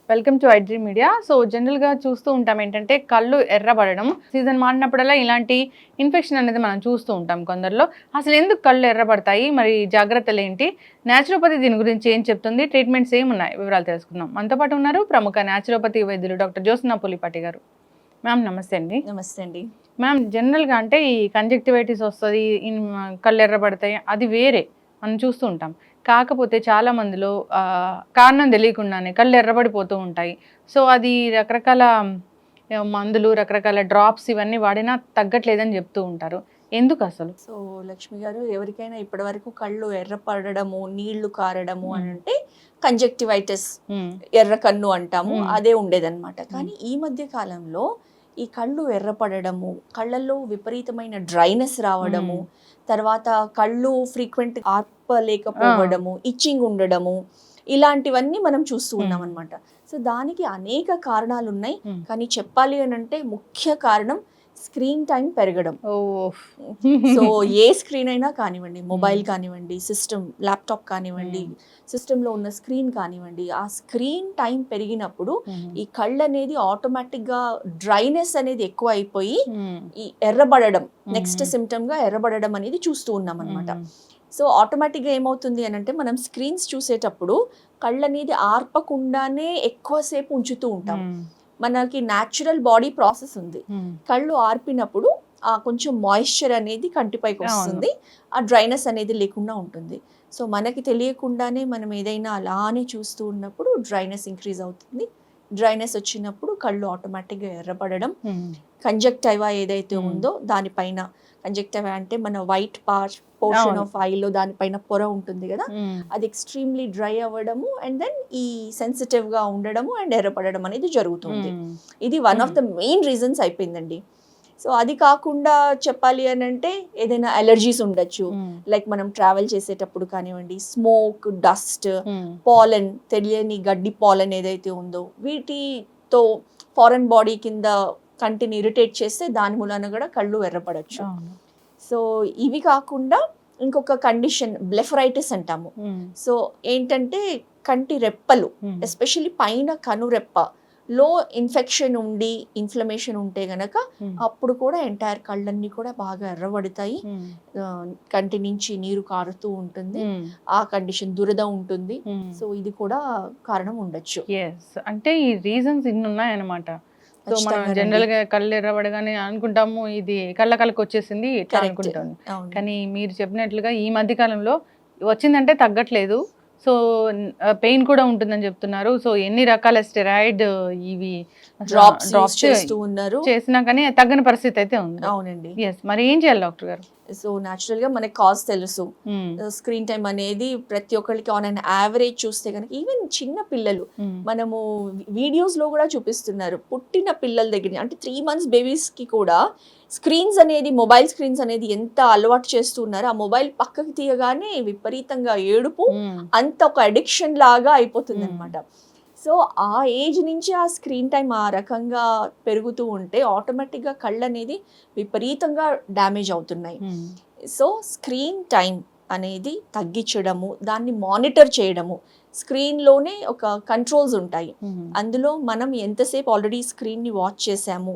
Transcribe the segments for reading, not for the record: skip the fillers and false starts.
Welcome to iDream media. So జనరల్గా చూస్తూ ఉంటాం ఏంటంటే కళ్ళు ఎర్రబడడం, సీజన్ మారినప్పుడల్లా ఇలాంటి ఇన్ఫెక్షన్ అనేది మనం చూస్తూ ఉంటాం కొందరిలో. అసలు ఎందుకు కళ్ళు ఎర్రబడతాయి, మరి జాగ్రత్తలు ఏంటి, న్యాచురోపతి దీని గురించి ఏం చెప్తుంది, ట్రీట్మెంట్స్ ఏమున్నాయి, వివరాలు తెలుసుకుందాం. మనతో పాటు ఉన్నారు ప్రముఖ న్యాచురోపతి వైద్యులు డాక్టర్ జ్యోత్స్న పులిపాటి గారు. మ్యామ్ నమస్తే అండి. నమస్తే అండి. మ్యామ్ జనరల్గా అంటే ఈ కంజక్టివైటిస్ వస్తుంది, కళ్ళు ఎర్రబడతాయి, అది వేరే మనం చూస్తూ ఉంటాం. కాకపోతే చాలా మందిలో కారణం తెలియకుండానే కళ్ళు ఎర్రబడిపోతూ ఉంటాయి. సో అది రకరకాల మందులు, రకరకాల డ్రాప్స్ ఇవన్నీ వాడినా తగ్గట్లేదని చెప్తూ ఉంటారు. ఎందుకు అసలు? సో లక్ష్మి గారు, ఎవరికైనా ఇప్పటి వరకు కళ్ళు ఎర్రపడడము, నీళ్లు కారడము అని అంటే కంజక్టివైటిస్, ఎర్ర కన్ను అంటాము, అదే ఉండేదన్నమాట. కానీ ఈ మధ్య కాలంలో ఈ కళ్ళు ఎర్రపడడము, కళ్ళల్లో విపరీతమైన డ్రైనెస్ రావడము, తర్వాత కళ్ళు ఫ్రీక్వెంట్ ఆర్పలేకపోవడము, ఇచ్చింగ్ ఉండడము, ఇలాంటివన్నీ మనం చూస్తూ ఉన్నాం అనమాట. సో దానికి అనేక కారణాలు ఉన్నాయి. కానీ చెప్పాలి అని అంటే ముఖ్య కారణం స్క్రీన్ టైం పెరగడం. సో ఏ స్క్రీన్ అయినా కానివ్వండి, మొబైల్ కానివ్వండి, సిస్టమ్, ల్యాప్టాప్ కానివ్వండి, సిస్టంలో ఉన్న స్క్రీన్ కానివ్వండి, ఆ స్క్రీన్ టైం పెరిగినప్పుడు ఈ కళ్ళు అనేది ఆటోమేటిక్గా డ్రైనెస్ అనేది ఎక్కువ అయిపోయి ఈ ఎర్రబడడం, నెక్స్ట్ సిమ్టమ్ గా ఎర్రబడడం అనేది చూస్తూ ఉన్నాం అనమాట. సో ఆటోమేటిక్గా ఏమవుతుంది అని అంటే మనం స్క్రీన్స్ చూసేటప్పుడు కళ్ళు అనేది ఆర్పకుండానే ఎక్కువసేపు ఉంచుతూ ఉంటాం. మనకి న్యాచురల్ బాడీ ప్రాసెస్ ఉంది. కళ్ళు ఆర్పినప్పుడు ఆ కొంచెం మాయిశ్చర్ అనేది కంటిపైకి వస్తుంది, ఆ డ్రైనెస్ అనేది లేకుండా ఉంటుంది. సో మనకి తెలియకుండానే మనం ఏదైనా అలానే చూస్తూ ఉన్నప్పుడు డ్రైనెస్ ఇంక్రీజ్ అవుతుంది. డ్రైనెస్ వచ్చినప్పుడు కళ్ళు ఆటోమేటిక్గా ఎర్రపడడం, కంజక్టివా ఏదైతే ఉందో దానిపైన, కంజక్టివా అంటే మన వైట్ పోర్షన్ ఆఫ్ ఐలో దానిపైన పొర ఉంటుంది కదా, అది ఎక్స్ట్రీమ్లీ డ్రై అవ్వడము అండ్ దెన్ ఈ సెన్సిటివ్ గా ఉండడము అండ్ ఎర్రపడడం అనేది జరుగుతుంది. ఇది one of the main reasons అయిపోయిందండి. సో అది కాకుండా చెప్పాలి అని అంటే ఏదైనా అలర్జీస్ ఉండొచ్చు, లైక్ మనం ట్రావెల్ చేసేటప్పుడు కానివ్వండి, స్మోక్, డస్ట్, పాలన్, తెలియని గడ్డి పాలన్ ఏదైతే ఉందో వీటితో ఫారెన్ బాడీ కింద కంటిని ఇరిటేట్ చేస్తే దాని మూలాన కూడా కళ్ళు ఎర్రపడచ్చు. సో ఇవి కాకుండా ఇంకొక కండిషన్ బ్లెఫరైటిస్ అంటాము. సో ఏంటంటే కంటి రెప్పలు, ఎస్పెషల్లీ పైన కనురెప్ప లో ఇన్ఫెక్షన్ ఉండి ఇన్ఫ్లమేషన్ ఉంటే గనక అప్పుడు కూడా ఎంటైర్ కళ్ళన్నీ కూడా బాగా ఎర్రబడతాయి, కంటి నుంచి నీరు కారుతూ ఉంటుంది, ఆ కండిషన్ దురద ఉంటుంది. సో ఇది కూడా కారణం ఉండొచ్చు. అంటే ఈ రీజన్స్ ఇన్ని ఉన్నాయన్నమాట. సో మనం జనరల్ గా కళ్ళు ఎర్రబడగానే అనుకుంటాము ఇది కళ్ళకి వచ్చేసింది ఇట్లా అనుకుంటాము. కానీ మీరు చెప్పినట్లుగా ఈ మధ్య కాలంలో వచ్చిందంటే తగ్గట్లేదు, సో పెయిన్ కూడా ఉంటుందని చెప్తున్నారు. సో ఎన్ని రకాల స్టెరాయిడ్ ఇవి డ్రాప్స్ చేసినా కానీ తగ్గని పరిస్థితి అయితే ఉంది. అవునండి. మరి ఏం చేయాలి డాక్టర్ గారు? సో న్యాచురల్ గా మనకి కాజ్ తెలుసు. స్క్రీన్ టైం అనేది ప్రతి ఒక్కరికి ఆన్ అన్ యావరేజ్ చూస్తే కనుక, ఈవెన్ చిన్న పిల్లలు, మనము వీడియోస్ లో కూడా చూపిస్తున్నారు, పుట్టిన పిల్లల దగ్గర అంటే 3 months బేబీస్ కి కూడా స్క్రీన్స్ అనేది, మొబైల్ స్క్రీన్స్ అనేది ఎంత అలవాటు చేస్తున్నారు. ఆ మొబైల్ పక్కకి తీయగానే విపరీతంగా ఏడుపు, అంత ఒక అడిక్షన్ లాగా అయిపోతుంది అనమాట. సో ఆ ఏజ్ నుంచి ఆ స్క్రీన్ టైం ఆ రకంగా పెరుగుతూ ఉంటే ఆటోమేటిక్గా కళ్ళు అనేది విపరీతంగా డ్యామేజ్ అవుతున్నాయి. సో స్క్రీన్ టైం అనేది తగ్గించడము, దాన్ని మానిటర్ చేయడము, స్క్రీన్లోనే ఒక కంట్రోల్స్ ఉంటాయి, అందులో మనం ఎంతసేపు ఆల్రెడీ స్క్రీన్ని వాచ్ చేసాము,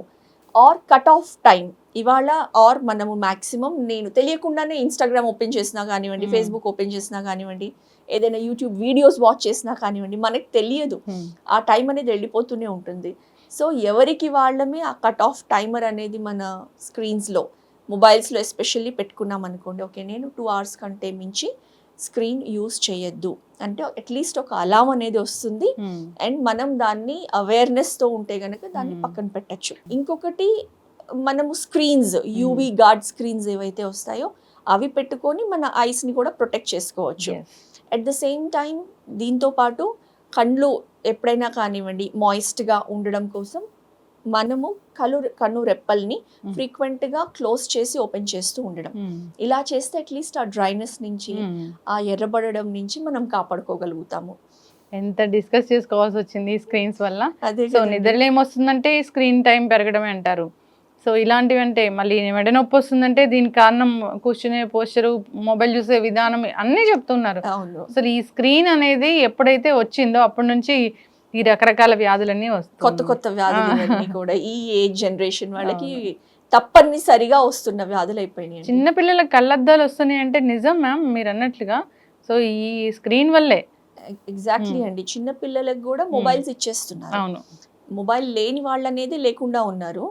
ఆర్ కట్ ఆఫ్ టైం ఇవాళ, ఆర్ మనము మ్యాక్సిమం, నేను తెలియకుండానే ఇన్స్టాగ్రామ్ ఓపెన్ చేసినా కానివ్వండి, ఫేస్బుక్ ఓపెన్ చేసినా కానివ్వండి, ఏదైనా యూట్యూబ్ వీడియోస్ వాచ్ చేసినా కానివ్వండి, మనకి తెలియదు, ఆ టైం అనేది వెళ్ళిపోతూనే ఉంటుంది. సో ఎవరికి వాళ్ళమే ఆ కట్ ఆఫ్ టైమర్ అనేది మన స్క్రీన్స్లో, మొబైల్స్లో ఎస్పెషల్లీ పెట్టుకున్నాం అనుకోండి, ఓకే నేను 2 hours కంటే మించి స్క్రీన్ యూస్ చేయొద్దు అంటే అట్లీస్ట్ ఒక అలారం అనేది వస్తుంది, అండ్ మనం దాన్ని అవేర్నెస్తో ఉంటే కనుక దాన్ని పక్కన పెట్టచ్చు. ఇంకొకటి, మనము స్క్రీన్స్, యూవీ గార్డ్ స్క్రీన్స్ ఏవైతే వస్తాయో అవి పెట్టుకొని మన ఐస్ని కూడా ప్రొటెక్ట్ చేసుకోవచ్చు. అట్ ద సేమ్ టైం దీంతో పాటు కళ్ళు ఎప్పుడైనా కానివ్వండి మాయిస్ట్గా ఉండడం కోసం మనము కన్ను రెప్పల్ని ఫ్రీక్వెంట్గా క్లోజ్ చేసి ఓపెన్ చేస్తూ ఉండడం, ఇలా చేస్తే అట్లీస్ట్ ఆ డ్రైనెస్ నుంచి, ఆ ఎర్రబడడం నుంచి మనం కాపాడుకోగలుగుతాము. ఎంత డిస్కస్ చేసుకోవాల్సి వచ్చింది స్క్రీన్స్ వల్ల. సో నిద్రలో ఏమొస్తుందంటే స్క్రీన్ టైం పెరగడమే అంటారు. సో ఇలాంటివి అంటే మళ్ళీ మెడ నొప్పి వస్తుందంటే దీనికి కారణం కూర్చునే పోస్చరు, మొబైల్ చూసే విధానం అన్నీ చెప్తున్నారు. అవును. అసలు ఈ స్క్రీన్ అనేది ఎప్పుడైతే వచ్చిందో అప్పటి నుంచి ఈ రకరకాల వ్యాధులన్నీ కొత్త వస్తున్నాయి. కొత్త వ్యాధులు ఇవన్నీ కూడా ఈ ఏజ్ జనరేషన్ వాళ్ళకి అవును. తప్పనిసరిగా వస్తున్న వ్యాధులు అయిపోయినాయి. చిన్న పిల్లలకు కళ్ళద్దాలు వస్తున్నాయి అంటే నిజం మ్యామ్ మీరు అన్నట్లుగా. సో ఈ స్క్రీన్ వల్లే. ఎగ్జాక్ట్లీ అండి. చిన్న పిల్లలకు కూడా మొబైల్స్ ఇచ్చేస్తున్నారు. అవును. మొబైల్ లేని వాళ్ళు అనేది లేకుండా ఉన్నారు.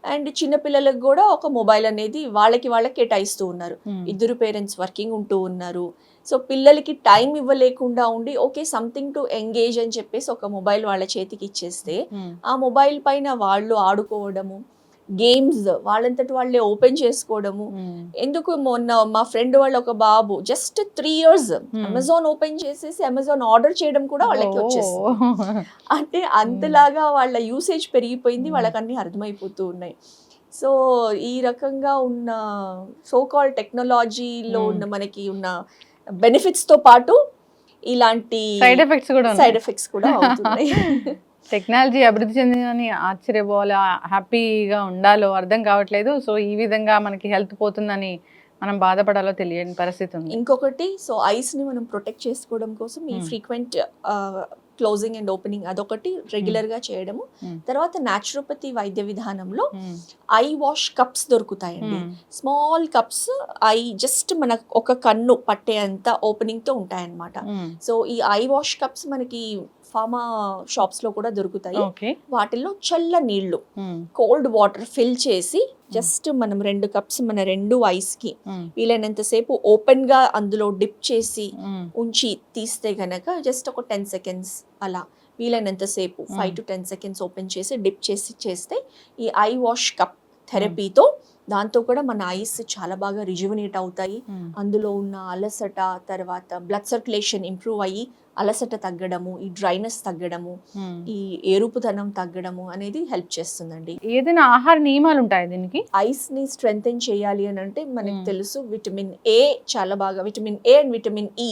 అండ్ చిన్న పిల్లలకు కూడా ఒక మొబైల్ అనేది వాళ్ళకి కేటాయిస్తూ ఉన్నారు. ఇద్దరు పేరెంట్స్ వర్కింగ్ ఉంటూ ఉన్నారు. సో పిల్లలకి టైం ఇవ్వలేకుండా ఉండి ఓకే సంథింగ్ టు ఎంగేజ్ అని చెప్పేసి ఒక మొబైల్ వాళ్ళ చేతికి ఇచ్చేస్తే ఆ మొబైల్ పైన వాళ్ళు ఆడుకోవడము, గేమ్స్ వాళ్ళంతటి వాళ్ళే ఓపెన్ చేసుకోవడము. ఎందుకు మొన్న మా ఫ్రెండ్ వాళ్ళ ఒక బాబు జస్ట్ 3 years అమెజాన్ ఓపెన్ చేసేసి అమెజాన్ ఆర్డర్ చేయడం కూడా వాళ్ళకి వచ్చేస్తుంది. అంటే అంతలాగా వాళ్ళ యూసేజ్ పెరిగిపోయింది, వాళ్ళకి అన్ని అర్థమైపోతూ ఉన్నాయి. సో ఈ రకంగా ఉన్న సోకాల్ టెక్నాలజీలో ఉన్న మనకి ఉన్న బెనిఫిట్స్ తో పాటు ఇలాంటి సైడ్ ఎఫెక్ట్స్ కూడా అవుతున్నాయి. టెక్నాలజీ అభివృద్ధి చెందిందని ఆశ్చర్యపోవాలో హ్యాపీగా ఉండాలో అర్థం కావట్లేదు. సో ఈ విధంగా మనకి హెల్త్ పోతుందని మనం బాధపడాలో తెలియని పరిస్థితి ఉంది. ఇంకొకటి సో ఐస్ ని మనం ప్రొటెక్ట్ చేసుకోవడం కోసం ఈ ఫ్రీక్వెంట్ క్లోజింగ్ అండ్ ఓపెనింగ్ అదొకటి రెగ్యులర్ గా చేయడము. తర్వాత న్యాచురోపతి వైద్య విధానంలో ఐ వాష్ కప్స్ దొరుకుతాయండి. స్మాల్ కప్స్ ఐ జస్ట్ మన ఒక కన్ను పట్టే అంత ఓపెనింగ్ తో ఉంటాయన్నమాట. సో ఈ ఐ వాష్ కప్స్ మనకి ఫార్మా షాప్స్ లో కూడా దొరుకుతాయి. వాటిల్లో చల్ల నీళ్లు కోల్డ్ వాటర్ ఫిల్ చేసి జస్ట్ మనం 2 cups మన 2 ఐస్ కి వీలైనంత సేపు ఓపెన్ గా అందులో డిప్ చేసి ఉంచి తీస్తే గనక జస్ట్ ఒక 10 seconds అలా వీలైనంత సేపు 5 to 10 seconds ఓపెన్ చేసి డిప్ చేసి చేస్తే ఈ ఐ వాష్ కప్ థెరపీతో దాంతో కూడా మన ఐస్ చాలా బాగా రిజువినేట్ అవుతాయి. అందులో ఉన్న అలసట, తర్వాత బ్లడ్ సర్క్యులేషన్ ఇంప్రూవ్ అయ్యి అలసట తగ్గడము, ఈ డ్రైనెస్ తగ్గడము, ఈ ఎరుపుతనం తగ్గడము అనేది హెల్ప్ చేస్తుందండి. ఏదైనా ఆహార నియమాలు ఉంటాయి దీనికి? ఐస్ ని స్ట్రెంగ్తెన్ చేయాలి అని అంటే మనకి తెలుసు విటమిన్ ఏ చాలా బాగా, vitamin A and vitamin E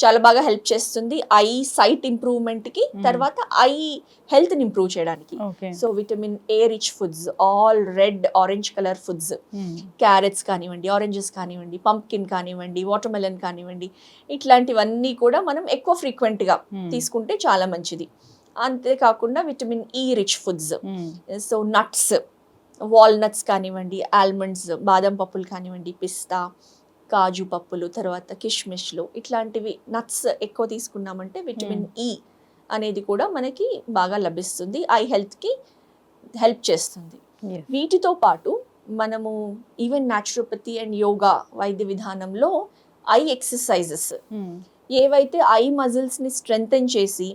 చాలా బాగా హెల్ప్ చేస్తుంది ఐ సైట్ ఇంప్రూవ్మెంట్ కి, తర్వాత ఐ హెల్త్ ని ఇంప్రూవ్ చేయడానికి. So vitamin A rich foods, all red orange colour foods, carrots కానివ్వండి, ఆరెంజెస్ కానివ్వండి, పంప్కిన్ కానివ్వండి, వాటర్ మెలన్ కానివ్వండి, ఇట్లాంటివన్నీ కూడా మనం ఎక్కువ ఫ్రీక్వెంట్ గా తీసుకుంటే చాలా మంచిది. అంతేకాకుండా vitamin E rich foods, so nuts, walnuts కానివ్వండి, ఆల్మండ్స్, బాదం పప్పులు కానివ్వండి, పిస్తా, కాజు పప్పులు, తర్వాత కిష్మిష్లు, ఇట్లాంటివి నట్స్ ఎక్కువ తీసుకున్నామంటే విటమిన్ ఈ అనేది కూడా మనకి బాగా లభిస్తుంది, ఐ హెల్త్కి హెల్ప్ చేస్తుంది. వీటితో పాటు మనము ఈవెన్ న్యాచురోపతి అండ్ యోగా వైద్య విధానంలో ఐ ఎక్సర్సైజెస్ ఏవైతే ఐ మజిల్స్ని స్ట్రెంగ్తెన్ చేసి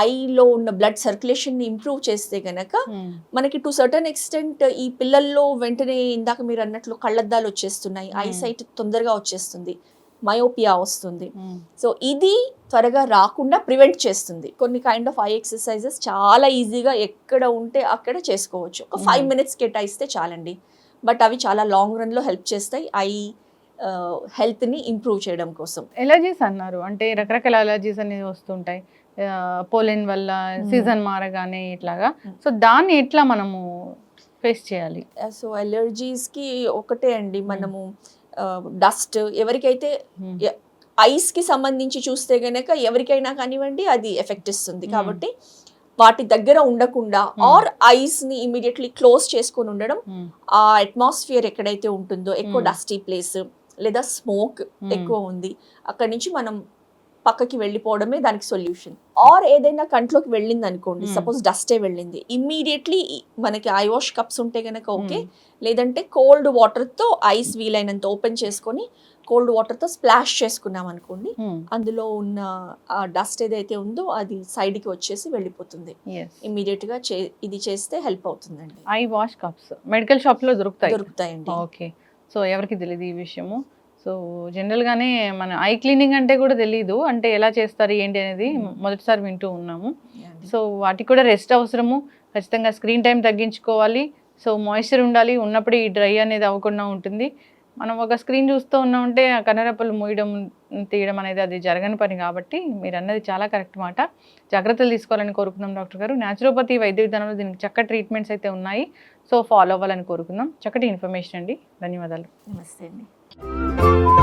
ఐలో ఉన్న బ్లడ్ సర్క్యులేషన్ని ఇంప్రూవ్ చేస్తే గనక మనకి టు సర్టన్ ఎక్స్టెంట్ ఈ పిల్లల్లో వెంటనే ఇందాక మీరు అన్నట్లు కళ్ళద్దాలు వచ్చేస్తున్నాయి, ఐ సైట్ తొందరగా వచ్చేస్తుంది, మయోపియా వస్తుంది. సో ఇది త్వరగా రాకుండా ప్రివెంట్ చేస్తుంది. కొన్ని కైండ్ ఆఫ్ ఐ ఎక్సర్సైజెస్ చాలా ఈజీగా ఎక్కడ ఉంటే అక్కడ చేసుకోవచ్చు. ఒక 5 minutes కేటాయిస్తే చాలండి. బట్ అవి చాలా లాంగ్ రన్లో హెల్ప్ చేస్తాయి ఐ హెల్త్ని ఇంప్రూవ్ చేయడం కోసం. ఎలర్జీస్ అన్నారు అంటే రకరకాల ఎలర్జీస్ అనేవి వస్తుంటాయి పోలెన్ వల్ల, సీజన్ మారగానే ఇట్లాగా. సో దాన్ని ఎట్లా మనము ఫేస్ చేయాలి? సో ఎలర్జీస్కి ఒకటే అండి, మనము డస్ట్ ఎవరికైతే ఐస్ కి సంబంధించి చూస్తే గనక ఎవరికైనా కానివ్వండి అది ఎఫెక్ట్ ఇస్తుంది. కాబట్టి వాటి దగ్గర ఉండకుండా ఆర్ ఐస్ ని ఇమీడియట్లీ క్లోజ్ చేసుకొని ఉండడం, ఆ అట్మాస్ఫియర్ ఎక్కడైతే ఉంటుందో ఎక్కువ డస్టీ ప్లేస్ లేదా స్మోక్ ఎక్కువ ఉంది అక్కడి నుంచి మనం పక్కకి వెళ్ళిపోవడమే దానికి సొల్యూషన్. ఆర్ ఏదైనా కంట్లోకి వెళ్ళింది అనుకోండి, సపోజ్ డస్టే వెళ్ళింది, ఇమ్మీడియట్లీ మనకి ఐ వాష్ కప్స్ ఉంటే గనక ఓకే, లేదంటే కోల్డ్ వాటర్తో ఐస్ వీలైనంత ఓపెన్ చేసుకొని కోల్డ్ వాటర్తో స్ప్లాష్ చేసుకున్నాం అనుకోండి, అందులో ఉన్న డస్ట్ ఏదైతే ఉందో అది సైడ్కి వచ్చేసి వెళ్ళిపోతుంది. ఇమ్మీడియట్గా ఇది చేస్తే హెల్ప్ అవుతుందండి. ఐ వాష్ కప్స్ మెడికల్ షాప్లో దొరుకుతాయండి. ఓకే, సో ఎవరికి తెలియదు ఈ విషయము. సో జనరల్గానే మన ఐ క్లీనింగ్ అంటే కూడా తెలీదు, అంటే ఎలా చేస్తారు ఏంటి అనేది మొదటిసారి వింటూ ఉన్నాము. సో వాటికి కూడా రెస్ట్ అవసరము, ఖచ్చితంగా స్క్రీన్ టైం తగ్గించుకోవాలి. సో మాయిశ్చర్ ఉండాలి, ఉన్నప్పుడు ఈ డ్రై అనేది అవ్వకుండా ఉంటుంది. మనం ఒక స్క్రీన్ చూస్తూ ఉన్నామంటే ఆ కనురెప్పలు మూయడం తీయడం అనేది అది జరగని పని. కాబట్టి మీరు అన్నది చాలా కరెక్ట్ మాట. జాగ్రత్తలు తీసుకోవాలని కోరుకున్నాం డాక్టర్ గారు. న్యాచురోపతి వైద్య విధానంలో దీనికి చక్కటి ట్రీట్మెంట్స్ అయితే ఉన్నాయి. సో ఫాలో అవ్వాలని కోరుకుందాం. చక్కటి ఇన్ఫర్మేషన్ అండి, ధన్యవాదాలు. నమస్తే అండి.